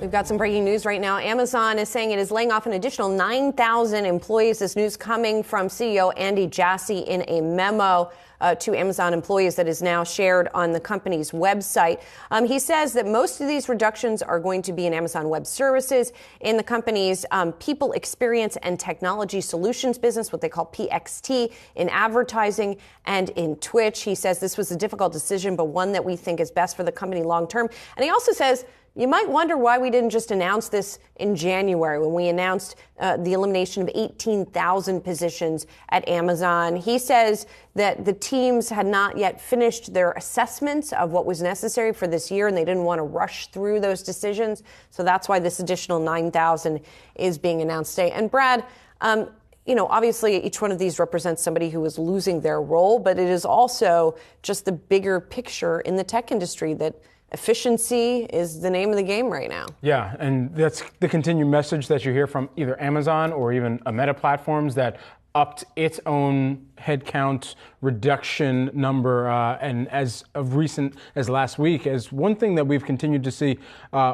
We've got some breaking news right now. Amazon is saying it is laying off an additional 9,000 employees. This news coming from CEO Andy Jassy in a memo to Amazon employees that is now shared on the company's website. He says that most of these reductions are going to be in Amazon Web Services, in the company's People Experience and Technology Solutions business, what they call PXT, in advertising, and in Twitch. He says this was a difficult decision, but one that we think is best for the company long term. And he also says, you might wonder why we didn't just announce this in January when we announced the elimination of 18,000 positions at Amazon. He says that the teams had not yet finished their assessments of what was necessary for this year, and they didn't want to rush through those decisions. So that's why this additional 9,000 is being announced today. And Brad, obviously each one of these represents somebody who is losing their role, but it is also just the bigger picture in the tech industry that efficiency is the name of the game right now. Yeah, and that's the continued message that you hear from either Amazon or even Meta platforms that upped its own headcount reduction number, and as of recent as last week, as one thing that we've continued to see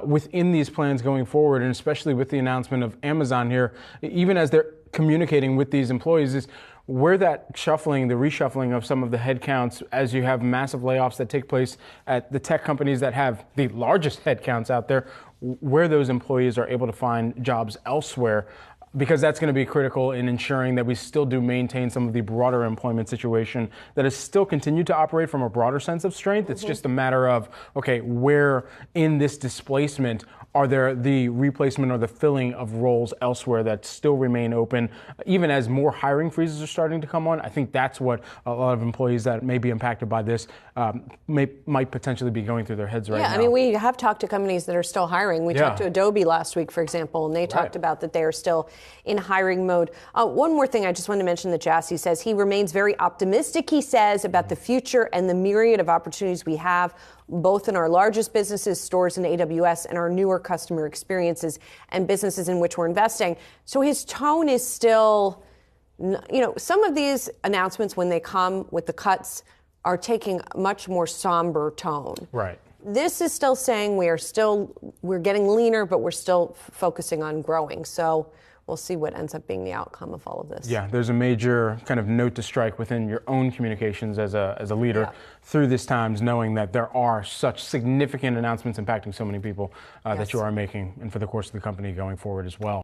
within these plans going forward, and especially with the announcement of Amazon here, even as they're communicating with these employees, is where that shuffling, the reshuffling of some of the headcounts, as you have massive layoffs that take place at the tech companies that have the largest headcounts out there, where those employees are able to find jobs elsewhere, because that's going to be critical in ensuring that we still do maintain some of the broader employment situation that has still continued to operate from a broader sense of strength. It's just a matter of, okay, where in this displacement are there the replacement or the filling of roles elsewhere that still remain open, even as more hiring freezes are starting to come on? I think that's what a lot of employees that may be impacted by this might potentially be going through their heads right now. Yeah, I mean, we have talked to companies that are still hiring. We talked to Adobe last week, for example, and they talked about that they are still in hiring mode. One more thing I just wanted to mention that Jassy says he remains very optimistic, he says, about the future and the myriad of opportunities we have, both in our largest businesses, stores and AWS, and our newer customer experiences and businesses in which we're investing. So his tone is still, some of these announcements when they come with the cuts are taking a much more somber tone. Right. This is still saying we're getting leaner, but we're still focusing on growing. So we'll see what ends up being the outcome of all of this. Yeah, there's a major kind of note to strike within your own communications as a leader through this times, knowing that there are such significant announcements impacting so many people that you are making, and for the course of the company going forward as well.